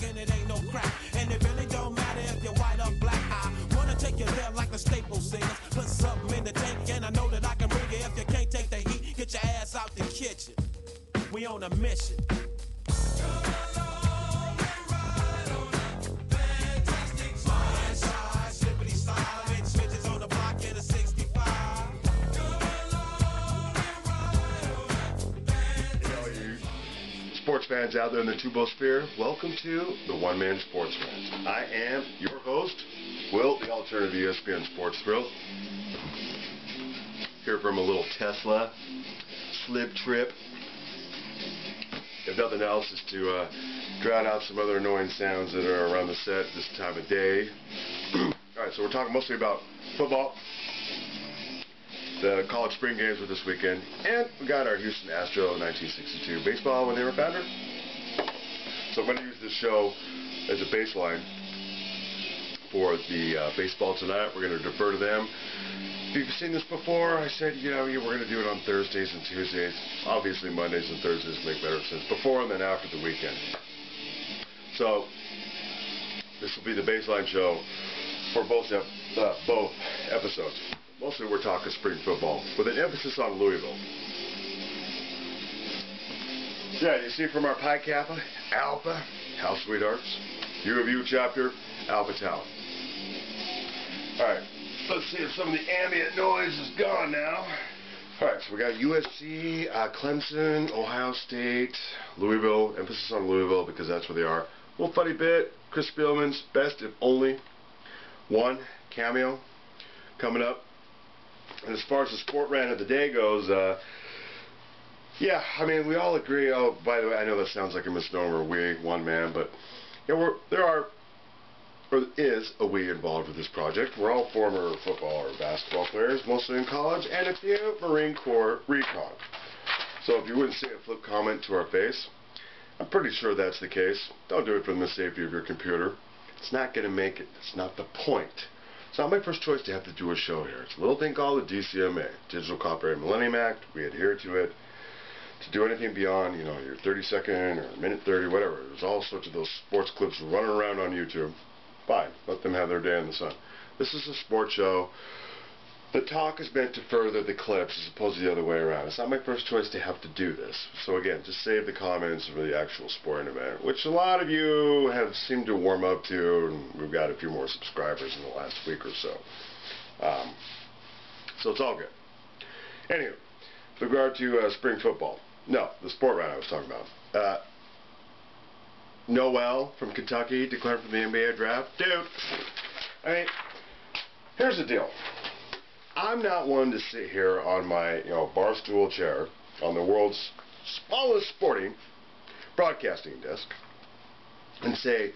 and it ain't no crack. And it really don't matter if you're white or black. I wanna take you there like the Staples singers. Put something in the tank, and I know that I can bring you. If you can't take the heat, get your ass out the kitchen. We on a mission. Sports fans out there in the Tubo sphere, welcome to the One Man Sports Rant. I am your host, Will, the alternative ESPN Sports Thrill. Here from a little Tesla slip trip. If nothing else, is to drown out some other annoying sounds that are around the set this time of day. Alright, so we're talking mostly about football. The college spring games were this weekend, and we got our Houston Astro 1962 baseball when they were founded. So I'm going to use this show as a baseline for the baseball tonight. We're going to defer to them. If you've seen this before, I said, we're going to do it on Thursdays and Tuesdays. Obviously, Mondays and Thursdays make better sense before and then after the weekend. So this will be the baseline show for both episodes. Mostly we're talking spring football, with an emphasis on Louisville. Yeah, you see from our Pi Kappa, Alpha, House Sweethearts, U of U chapter, Alpha Tau. Alright, let's see if some of the ambient noise is gone now. Alright, so we got USC, Clemson, Ohio State, Louisville, emphasis on Louisville because that's where they are. A little funny bit, Chris Spielman's best if only one cameo coming up. And as far as the sport rant of the day goes, yeah, I mean, we all agree. Oh, by the way, I know that sounds like a misnomer, we, one man, but there is a we involved with this project. We're all former football or basketball players, mostly in college, and a few Marine Corps recon. So if you wouldn't say a flip comment to our face, I'm pretty sure that's the case. Don't do it from the safety of your computer. It's not going to make it. It's not the point. It's not my first choice to have to do a show here. It's a little thing called the DMCA, Digital Copyright Millennium Act. We adhere to it. To do anything beyond, your 30-second or minute 30, whatever. There's all sorts of those sports clips running around on YouTube. Fine. Let them have their day in the sun. This is a sports show. The talk is meant to further the clips as opposed to the other way around. It's not my first choice to have to do this. So again, just save the comments for the actual sporting event, which a lot of you have seemed to warm up to, and we've got a few more subscribers in the last week or so. So it's all good. Anyway, with regard to spring football. No, the sport rant I was talking about. Noel from Kentucky declared for the NBA draft. Dude, I mean, here's the deal. I'm not one to sit here on my bar stool chair on the world's smallest sporting broadcasting desk and say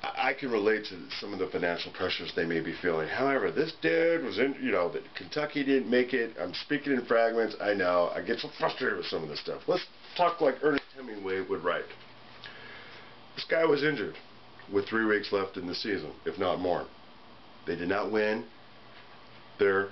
I can relate to some of the financial pressures they may be feeling. However, this dude was in, that Kentucky didn't make it. I'm speaking in fragments. I know. I get so frustrated with some of this stuff. Let's talk like Ernest Hemingway would write. This guy was injured with 3 weeks left in the season, if not more. They did not win their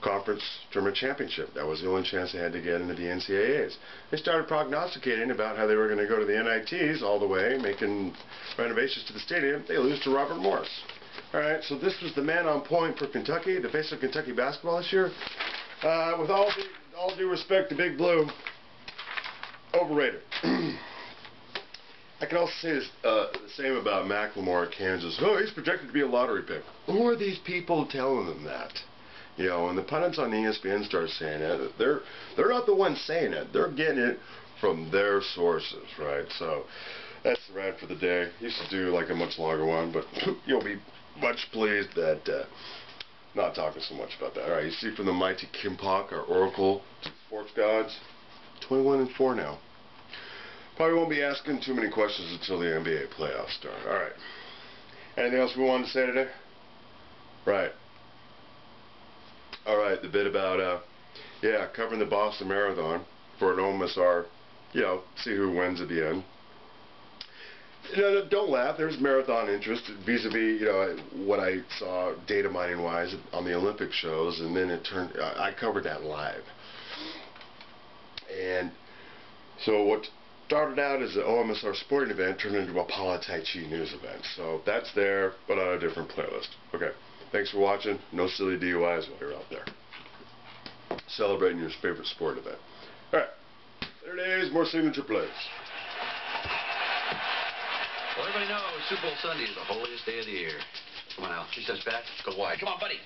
conference tournament championship. That was the only chance they had to get into the NCAAs. They started prognosticating about how they were going to go to the NITs all the way, making renovations to the stadium. They lose to Robert Morris. Alright, so this was the man on point for Kentucky, the face of Kentucky basketball this year. With all due respect to Big Blue, overrated. I can also say the same about Macklemore at Kansas. Oh, he's projected to be a lottery pick. Who are these people telling them that? When the pundits on ESPN start saying it, they're not the ones saying it. They're getting it from their sources, right? So that's the rant for the day. Used to do like a much longer one, but you'll be much pleased that not talking so much about that. All right, you see from the mighty Kim Pak, our oracle to sports gods, 21-4 now. Probably won't be asking too many questions until the NBA playoffs start. All right. Anything else we wanted to say today? Right. All right, the bit about, covering the Boston Marathon for an OMSR, see who wins at the end. Don't laugh. There's marathon interest vis-a-vis, what I saw data mining-wise on the Olympic shows, and then I covered that live. And so what started out as an OMSR sporting event, turned into a Paula Tai Chi news event. So that's there, but on a different playlist. Okay, thanks for watching. No silly DUIs while you're out there celebrating your favorite sport event. All right, Saturdays, more signature plays. Well, everybody knows Super Bowl Sunday is the holiest day of the year. Come on, Al. 3 steps back. Go wide. Come on, buddy.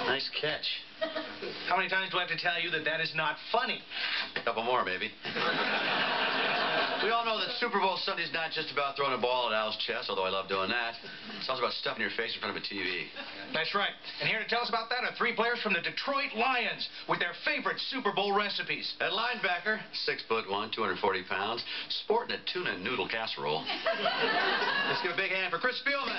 Nice catch. How many times do I have to tell you that that is not funny? A couple more, maybe. We all know that Super Bowl Sunday is not just about throwing a ball at Al's chest, although I love doing that. It's also about stuffing your face in front of a TV. That's right. And here to tell us about that are 3 players from the Detroit Lions with their favorite Super Bowl recipes. At linebacker, 6'1", 240 pounds, sporting a tuna noodle casserole. Let's give a big hand for Chris Spielman.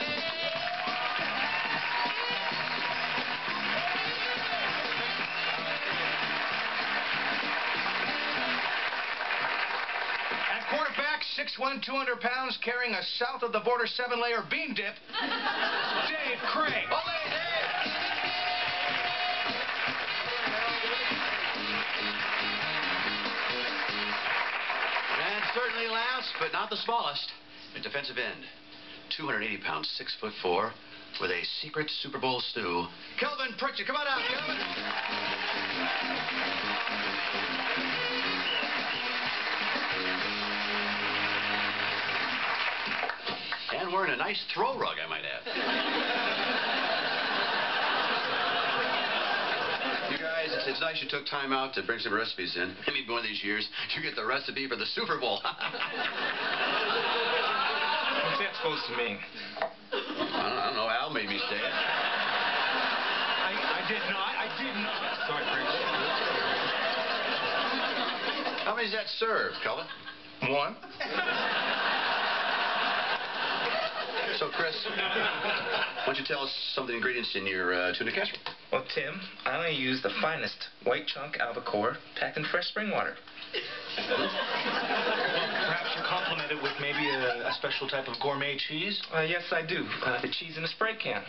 Quarterback, 6'1", 200 pounds, carrying a south-of-the-border 7-layer bean dip, Dave Craig. Olé, Dave! And certainly last, but not the smallest, a defensive end, 280 pounds, 6'4", with a secret Super Bowl stew, Kelvin Pritchett. Come on out, Kelvin. And wearing a nice throw rug, I might add. You guys, it's nice you took time out to bring some recipes in. Maybe one of these years, you get the recipe for the Super Bowl. What's that supposed to mean? I don't know. Al made me say it. I did not. Sorry, Craig. How many does that serve, Kelvin? 1. So, Chris, why don't you tell us some of the ingredients in your tuna casserole? Well, Tim, I only use the finest white chunk albacore packed in fresh spring water. Well, perhaps you complement it with maybe a special type of gourmet cheese? Yes, I do. The cheese in a spray can.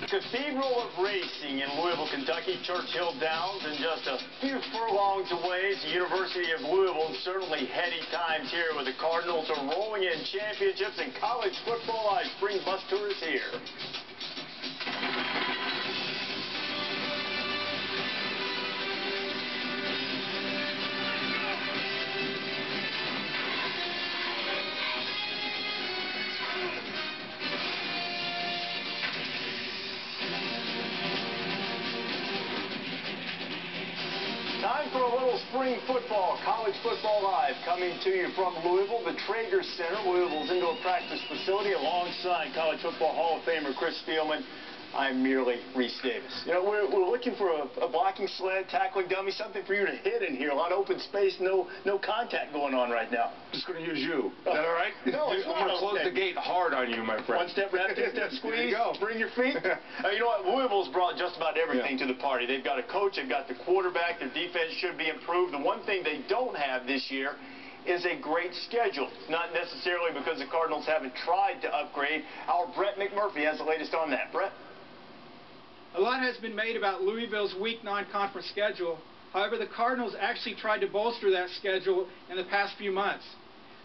Cathedral of Racing in Louisville, Kentucky, Churchill Downs, and just a few furlongs away. It's the University of Louisville, and certainly heady times here with the Cardinals are rolling in championships and college football. Our spring bus tour is here. Time for a little spring football, college football live, coming to you from Louisville, the Traeger Center, Louisville's indoor practice facility, alongside College Football Hall of Famer Chris Spielman. I'm merely Reese Davis. You know, we're looking for a blocking sled, tackling dummy, something for you to hit in here. A lot of open space, no contact going on right now. Just going to use you. Is that all right? No, it's I'm not going to close okay. the gate hard on you, my friend. One step left, 2 step squeeze. There you go. Bring your feet. You know what? Louisville's brought just about everything to the party. They've got a coach, they've got the quarterback, their defense should be improved. The one thing they don't have this year is a great schedule. Not necessarily because the Cardinals haven't tried to upgrade. Our Brett McMurphy has the latest on that. Brett? A lot has been made about Louisville's weak non-conference schedule. However, the Cardinals actually tried to bolster that schedule in the past few months.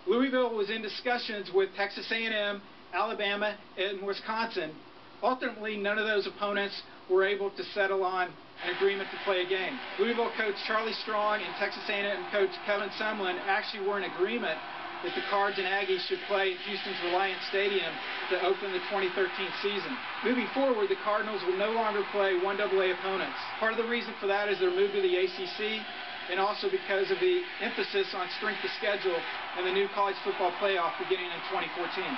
Louisville was in discussions with Texas A&M, Alabama, and Wisconsin. Ultimately, none of those opponents were able to settle on an agreement to play a game. Louisville coach Charlie Strong and Texas A&M coach Kevin Sumlin actually were in agreement that the Cards and Aggies should play at Houston's Reliant Stadium to open the 2013 season. Moving forward, the Cardinals will no longer play 1AA opponents. Part of the reason for that is their move to the ACC, and also because of the emphasis on strength of schedule and the new college football playoff beginning in 2014.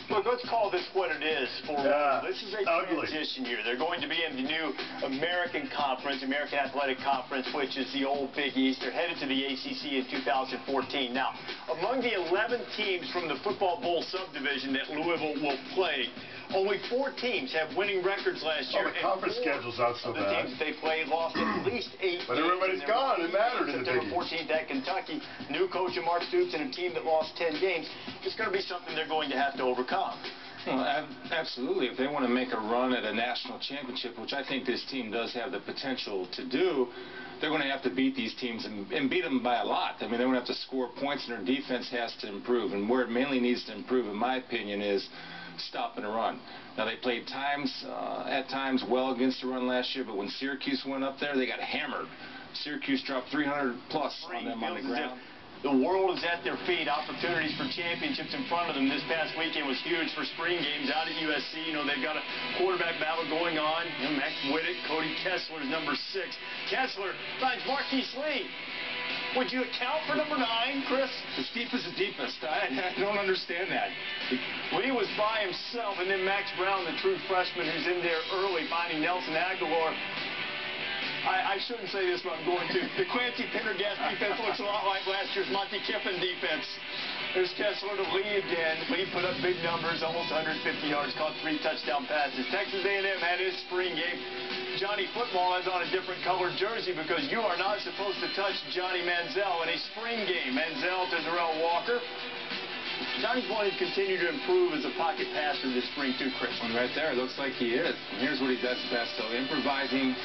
Look, let's call this what it is for this is a transition year. They're going to be in the new American Conference, American Athletic Conference, which is the old Big East. They're headed to the ACC in 2014. Now, among the 11 teams from the Football Bowl subdivision that Louisville will play, only 4 teams have winning records last year. The conference schedule's not so bad. The teams they played lost at least 8 But games. everybody's gone. It mattered in the Big September 14th at Kentucky. New coach Mark Stoops and a team that lost 10 games. It's going to be something they're going to have to overcome. Well, absolutely. If they want to make a run at a national championship, which I think this team does have the potential to do, they're going to have to beat these teams and beat them by a lot. I mean, they're going to have to score points, and their defense has to improve. And where it mainly needs to improve, in my opinion, is stopping the run. Now, they played at times well against the run last year, but when Syracuse went up there, they got hammered. Syracuse dropped 300-plus on them on the ground. The world is at their feet. Opportunities for championships in front of them. This past weekend was huge for spring games out at USC. You know, they've got a quarterback battle going on. You know, Max Whittick, Cody Kessler is number 6. Kessler finds Marquise Lee. Would you account for number 9, Chris? The deepest is the deepest. I don't understand that. Lee was by himself, and then Max Brown, the true freshman who's in there early, finding Nelson Aguilar. I shouldn't say this, but I'm going to. The Clancy Pendergast defense looks a lot like last year's Monty Kiffin defense. There's Kessler to Lee again. Lee put up big numbers, almost 150 yards, caught 3 touchdown passes. Texas A&M had his spring game. Johnny Football has on a different colored jersey because you are not supposed to touch Johnny Manziel in a spring game. Manziel to Darrell Walker. Johnny's going to continue to improve as a pocket passer this spring too, Chris. And right there, it looks like he is. And here's what he does best, though, improvising,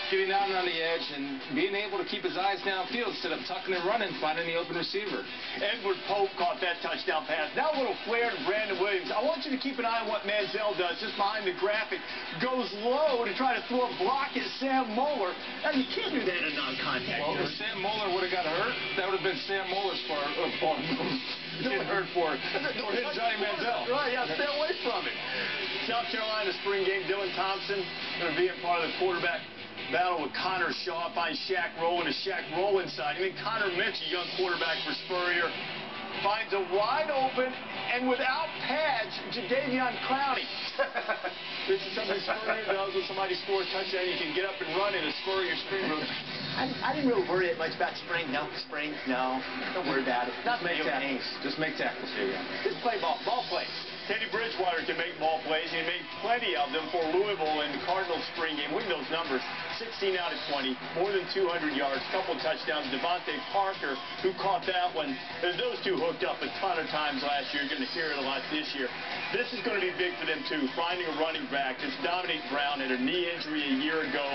getting out and on the edge, and being able to keep his eyes downfield instead of tucking and running, finding the open receiver. Edward Pope caught that touchdown pass. Now a little flare to Brandon Williams. I want you to keep an eye on what Manziel does just behind the graphic. Goes low to try to throw a block at Sam Moeller. Now, you can't do that in non-contact. Well, if Sam Moeller would have got hurt, that would have been Sam Moeller's fault. Getting hurt for Johnny Manziel. Right, yeah, stay away from it. South Carolina spring game, Dylan Thompson going to be a part of the quarterback battle with Connor Shaw. Finds Shaq Rowland, a Shaq Rowland side. I mean, Connor Mitch, a young quarterback for Spurrier, finds a wide open and without pads, Jadeveon Clowney. This is something Spurrier does when somebody scores a touchdown. You can get up and run in a Spurrier spring room. I didn't really worry much about spring. No, don't worry about it. Not make tackles. Just make tackles here. Just play ball plays. Teddy Bridgewater can make ball plays. He made plenty of them for Louisville in the Cardinals spring game. Look at those numbers. 16 out of 20, more than 200 yards, couple touchdowns. Devontae Parker, who caught that one. Those two hooked up a ton of times last year. You're going to hear it a lot this year. This is going to be big for them, too, finding a running back. This Dominique Brown had a knee injury a year ago.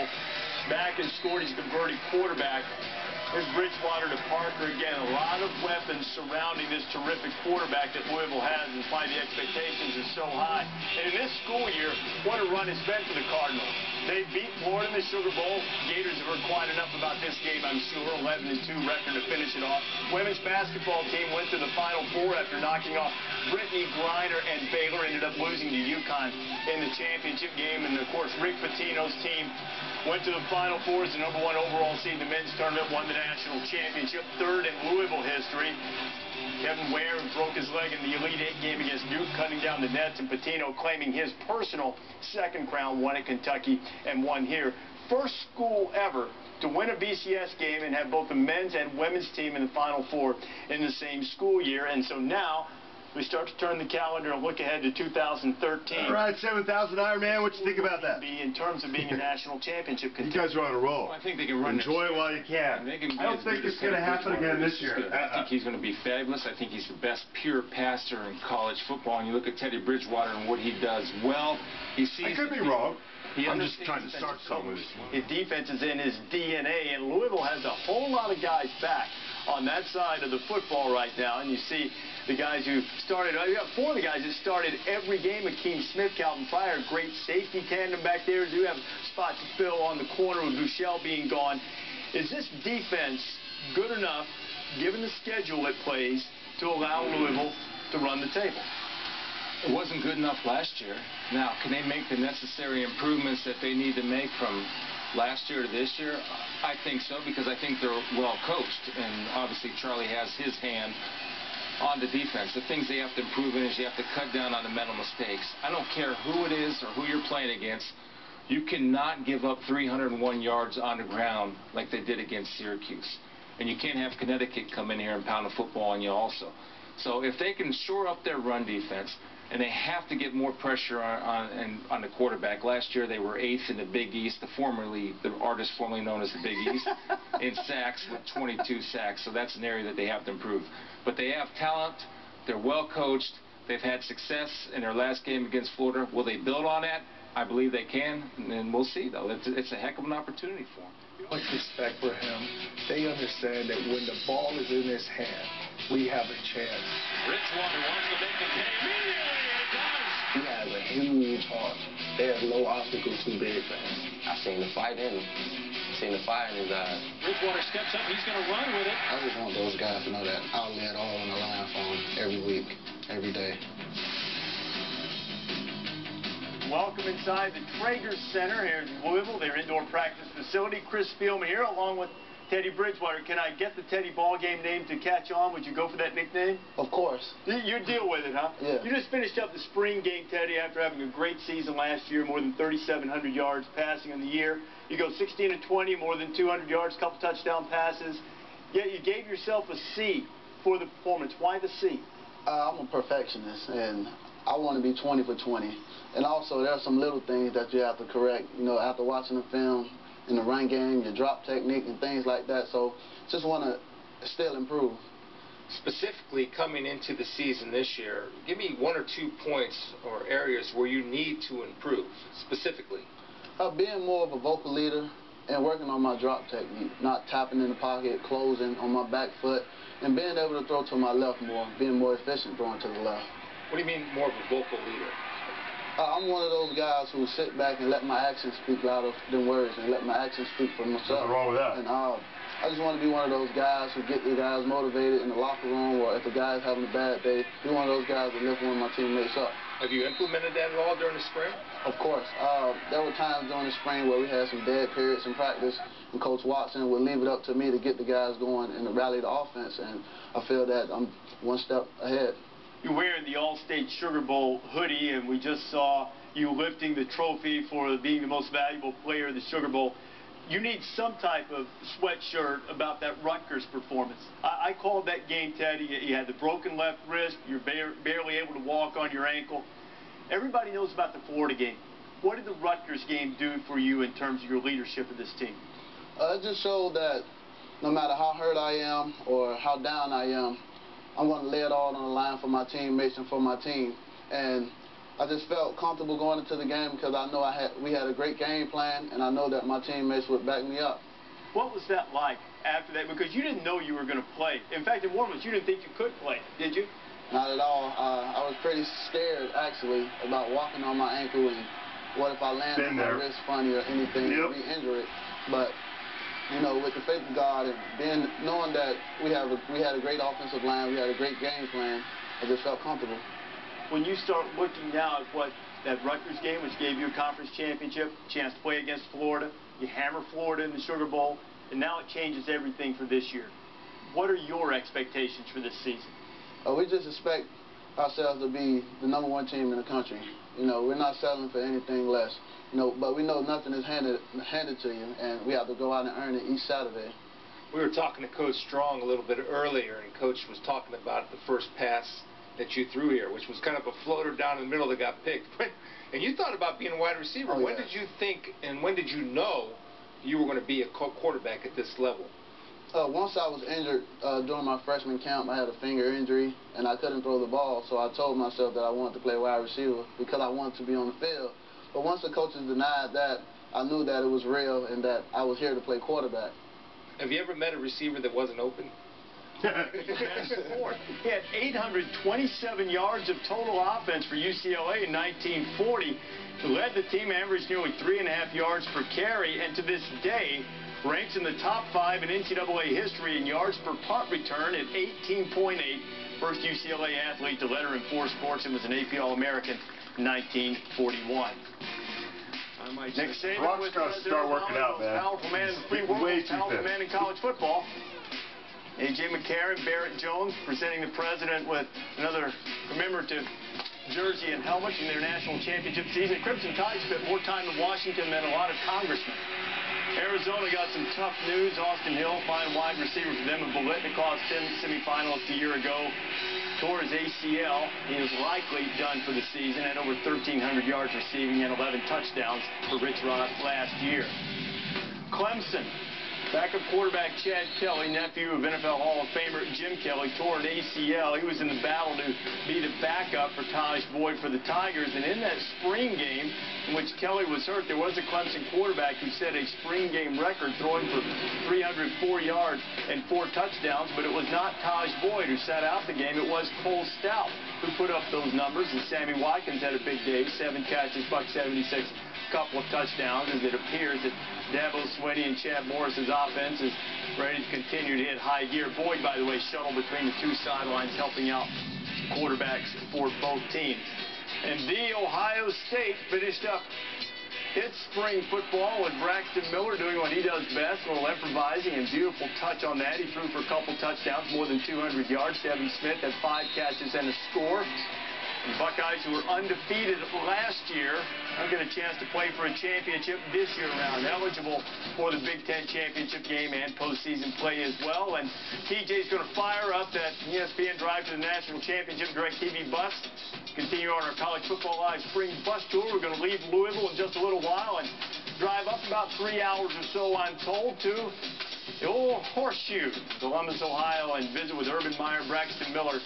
Back and scored. He's a converted quarterback. There's Bridgewater to Parker again. A lot of weapons surrounding this terrific quarterback that Louisville has, and why the expectations are so high. And in this school year, what a run it's been for the Cardinals. They beat Florida in the Sugar Bowl. Gators have heard quite enough about this game, I'm sure. 11-2 record to finish it off. Women's basketball team went to the Final Four after knocking off Brittany Griner, and Baylor ended up losing to UConn in the championship game. And, of course, Rick Pitino's team went to the Final Four as the #1 overall seed in the men's tournament, won the national championship, 3rd in Louisville history. Kevin Ware broke his leg in the Elite 8 game against Duke, cutting down the nets, and Pitino claiming his personal 2nd crown, won at Kentucky and won here. First school ever to win a BCS game and have both the men's and women's team in the Final Four in the same school year. And so now we start to turn the calendar and look ahead to 2013. All right, 7,000 Iron Man. What you think about that? In terms of being a national championship contender. You guys are on a roll. Well, I think they can run. Enjoy it while you can. I don't think it's going to happen again this year. I think he's going to be fabulous. I think he's the best pure passer in college football. And you look at Teddy Bridgewater and what he does well. He sees. I could be wrong. I'm just trying to start something. His defense is in his DNA, and Louisville has a whole lot of guys back on that side of the football right now. And you see the guys who started, you got 4 of the guys that started every game. Akeem Smith, Calvin Pryor, great safety tandem back there. Do have spots to fill on the corner with Bouchel being gone. Is this defense good enough, given the schedule it plays, to allow Louisville to run the table? It wasn't good enough last year. Now, can they make the necessary improvements that they need to make from last year to this year? I think so, because I think they're well coached, and obviously Charlie has his hand on the defense. The things they have to improve in is you have to cut down on the mental mistakes. I don't care who it is or who you're playing against. You cannot give up 301 yards on the ground like they did against Syracuse. And you can't have Connecticut come in here and pound the football on you also. So if they can shore up their run defense, and they have to get more pressure on the quarterback. Last year they were 8th in the Big East, the artist formerly known as the Big East, in sacks with 22 sacks. So that's an area that they have to improve. But they have talent. They're well coached. They've had success in their last game against Florida. Will they build on that? I believe they can, and we'll see, though. It's a heck of an opportunity for them. Much respect for him. They understand that when the ball is in his hand, we have a chance. Bridgewater wants to make the play immediately. He does. He has a huge heart. There's no obstacle too big for him. I've seen the fight in him. Seen the fire in his eyes. Bridgewater steps up. He's going to run with it. I just want those guys to know that I'll lay it all on the line for them every week, every day. Welcome inside the Traeger Center here in Louisville, their indoor practice facility. Chris Spielman here along with Teddy Bridgewater. Can I get the Teddy ballgame name to catch on? Would you go for that nickname? Of course. You deal with it, huh? Yeah. You just finished up the spring game, Teddy, after having a great season last year, more than 3,700 yards passing in the year. You go 16-20, more than 200 yards, couple touchdown passes. Yet you gave yourself a C for the performance. Why the C? I'm a perfectionist, and I want to be 20 for 20. And also, there are some little things that you have to correct, you know, after watching the film, in the run game, your drop technique and things like that. So just want to still improve. Specifically coming into the season this year, give me 1 or 2 points or areas where you need to improve, specifically. Being more of a vocal leader and working on my drop technique, not tapping in the pocket, closing on my back foot, and being able to throw to my left more, being more efficient throwing to the left. What do you mean more of a vocal leader? I'm one of those guys who sit back and let my actions speak louder than words and let my actions speak for myself. Nothing wrong with that. And I just want to be one of those guys who get the guys motivated in the locker room, or if the guy's having a bad day, be one of those guys that lift one of my teammates up. Have you implemented that at all during the spring? Of course. There were times during the spring where we had some dead periods in practice, and Coach Watson would leave it up to me to get the guys going and to rally the offense, and I feel that I'm one step ahead. You're wearing the All-State Sugar Bowl hoodie, and we just saw you lifting the trophy for being the most valuable player of the Sugar Bowl. You need some type of sweatshirt about that Rutgers performance. I called that game, Teddy. You had the broken left wrist. You're barely able to walk on your ankle. Everybody knows about the Florida game. What did the Rutgers game do for you in terms of your leadership of this team? It just showed that no matter how hurt I am or how down I am, I'm going to lay it all on the line for my teammates and for my team. And I just felt comfortable going into the game because I know we had a great game plan, and I know that my teammates would back me up. What was that like after that? Because you didn't know you were going to play. In fact, in warm-ups, you didn't think you could play, did you? Not at all. I was pretty scared, actually, about walking on my ankle and what if I landed on my wrist funny or anything, re-injure it. But, you know, with the faith of God and knowing that we had a great offensive line, we had a great game plan, I just felt comfortable. When you start looking now at what that Rutgers game, which gave you a conference championship, chance to play against Florida, you hammer Florida in the Sugar Bowl, and now it changes everything for this year. What are your expectations for this season? We just expect ourselves to be the #1 team in the country. You know, we're not settling for anything less. You know, but we know nothing is handed to you, and we have to go out and earn it each Saturday. We were talking to Coach Strong a little bit earlier, and Coach was talking about the first pass that you threw here, which was kind of a floater down in the middle that got picked. And you thought about being a wide receiver. When did you think and when did you know you were going to be a quarterback at this level? Once I was injured during my freshman camp, I had a finger injury, and I couldn't throw the ball, so I told myself that I wanted to play wide receiver because I wanted to be on the field. But once the coaches denied that, I knew that it was real and that I was here to play quarterback. Have you ever met a receiver that wasn't open? He had 827 yards of total offense for UCLA in 1940. He led the team, averaged nearly 3.5 yards per carry, and to this day ranks in the top 5 in NCAA history in yards per punt return at 18.8. First UCLA athlete to letter in 4 sports and was an AP All-American in 1941. Nick Saban was start working out, man. Powerful man in the free world, powerful man in college football. A.J. McCarron, Barrett Jones presenting the president with another commemorative jersey and helmet in their national championship season. The Crimson Tide spent more time in Washington than a lot of congressmen. Arizona got some tough news. Austin Hill, fine wide receiver for them, and Bolitnikov, semifinalist a year ago, tore his ACL. He is likely done for the season at over 1,300 yards receiving and 11 touchdowns for Rich Rod last year. Clemson Backup quarterback Chad Kelly, nephew of NFL Hall of Famer Jim Kelly, tore an ACL. He was in the battle to be the backup for Taj Boyd for the Tigers. And in that spring game in which Kelly was hurt, there was a Clemson quarterback who set a spring game record, throwing for 304 yards and 4 touchdowns. But it was not Taj Boyd who sat out the game. It was Cole Stout who put up those numbers. And Sammy Watkins had a big day, 7 catches, $176. Couple of touchdowns, as it appears that Dabo Swinney and Chad Morris's offense is ready to continue to hit high gear. Boyd, by the way, shuttled between the 2 sidelines, helping out quarterbacks for both teams. And The Ohio State finished up its spring football with Braxton Miller doing what he does best, a little improvising and beautiful touch on that. He threw for a couple touchdowns, more than 200 yards. Devin Smith had 5 catches and a score. The Buckeyes, who were undefeated last year, will get a chance to play for a championship this year around. Eligible for the Big Ten championship game and postseason play as well. And TJ's going to fire up that ESPN Drive to the National Championship DirecTV bus. Continue on our College Football Live spring bus tour. We're going to leave Louisville in just a little while and drive up about 3 hours or so, I'm told, to the old Horseshoe, Columbus, Ohio, and visit with Urban Meyer, Braxton Miller,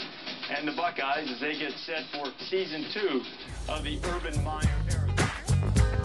and the Buckeyes as they get set for Season 2 of the Urban Meyer era.